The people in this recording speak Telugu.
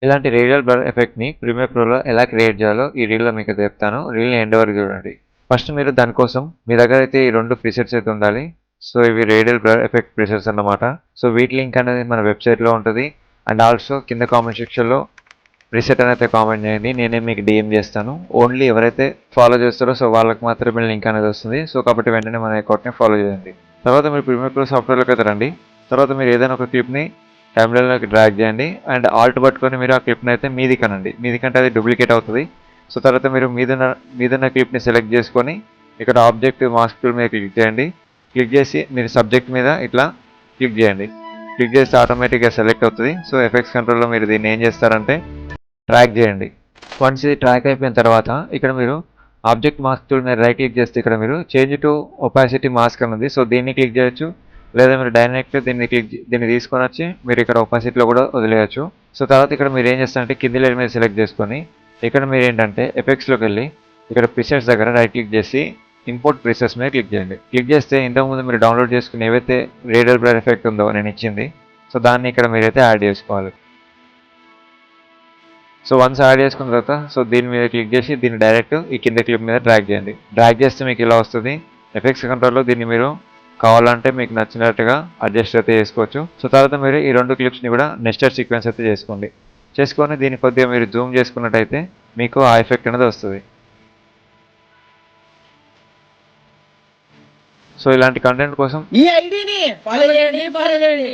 ఇలాంటి రేడియల్ బ్లర్ ఎఫెక్ట్‌ని ప్రీమియర్ ప్రోలో ఎలా క్రియేట్ చేయాలో ఈ రీల్‌లో మీకు చెప్తాను. రీల్‌ని ఎండ్ వరకు చూడండి. ఫస్ట్ మీరు దానికోసం మీ దగ్గర అయితే ఈ 2 ప్రిసెట్స్ అయితే ఉండాలి. సో ఇవి రేడియల్ బ్లర్ ఎఫెక్ట్ ప్రిసెట్స్ అన్నమాట. సో వీటి లింక్ అనేది మన వెబ్‌సైట్‌లో ఉంటది. అండ్ ఆల్సో కింద కామెంట్ సెక్షన్‌లో ప్రిసెట్ అని అయితే కామెంట్ చేయండి. నేనే మీకు డీఎం చేస్తాను. ఓన్లీ ఎవరైతే ఫాలో చేస్తారో సో వాళ్ళకి మాత్రమే లింక్ అనేది వస్తుంది. సో కాబట్టి వెంటనే మన అకౌంట్‌ని ఫాలో చేయండి. తర్వాత మీరు ప్రీమియర్ ప్రో సాఫ్ట్‌వేర్‌లోకి అయితే రండి. తర్వాత మీరు ఏదైనా ఒక క్లిప్‌ని టైమ్‌లైన్‌లోకి డ్రాగ్ చేయండి. అండ్ ఆల్ట్ పట్టుకొని మీరు ఆ క్లిప్‌ని అయితే మీదికనండి. మీదికంటే అది డూప్లికేట్ అవుతది. సో తర్వాత మీరు మీదున్న క్లిప్‌ని సెలెక్ట్ చేసుకొని ఇక్కడ ఆబ్జెక్ట్ మాస్క్ టూల్ మీద క్లిక్ చేయండి. క్లిక్ చేసి మీరు సబ్జెక్ట్ మీద ఇట్లా క్లిక్ చేయండి. క్లిక్ చేస్తే ఆటోమేటిక్‌గా సెలెక్ట్ అవుతుంది. సో ఎఫెక్ట్స్ కంట్రోల్‌లో మీరు దీన్ని ఏం చేస్తారంటే ట్రాక్ చేయండి. వన్స్ ఇది ట్రాక్ అయిపోయిన తర్వాత ఇక్కడ మీరు ఆబ్జెక్ట్ మాస్క్ టూల్ మీద రైట్ క్లిక్ చేస్తే ఇక్కడ మీరు చేంజ్ టు ఒపాసిటీ మాస్క్ అని ఉంది. సో దీన్ని క్లిక్ చేయొచ్చు. లేదా మీరు డైరెక్ట్ దీన్ని తీసుకొని వచ్చి మీరు ఇక్కడ ఒపాసిటీలో కూడా వదిలేయచ్చు. సో తర్వాత ఇక్కడ మీరు ఏం చేస్తారంటే కింది లేయర్ మీద సెలెక్ట్ చేసుకొని ఇక్కడ మీరు ఏంటంటే ఎఫెక్ట్స్లోకి వెళ్ళి ఇక్కడ ప్రిసెట్స్ దగ్గర రైట్ క్లిక్ చేసి ఇంపోర్ట్ ప్రిసెట్స్ మీద క్లిక్ చేయండి. క్లిక్ చేస్తే ఇంతకుముందు మీరు డౌన్లోడ్ చేసుకుని ఏవైతే రేడియల్ బ్లర్ ఎఫెక్ట్ ఉందో నేను ఇచ్చింది, సో దాన్ని ఇక్కడ మీరైతే యాడ్ చేసుకోవాలి. సో వన్స్ యాడ్ చేసుకున్న తర్వాత సో దీని మీద క్లిక్ చేసి దీన్ని డైరెక్ట్ ఈ కింద క్లిప్ మీద డ్రాగ్ చేయండి. డ్రాగ్ చేస్తే మీకు ఇలా వస్తుంది. ఎఫెక్ట్స్ కంట్రోల్లో దీన్ని మీరు కావాలంటే మీకు నచ్చినట్టుగా అడ్జస్ట్ అయితే చేసుకోవచ్చు. సో తర్వాత మీరు ఈ 2 క్లిప్స్ని కూడా నెస్టెడ్ సీక్వెన్స్ అయితే చేసుకోండి. చేసుకొని దీన్ని కొద్దిగా మీరు జూమ్ చేసుకున్నట్టయితే మీకు ఆ ఎఫెక్ట్ అనేది వస్తుంది. సో ఇలాంటి కంటెంట్ కోసం ఈ ఐడిని ఫాలో చేయండి.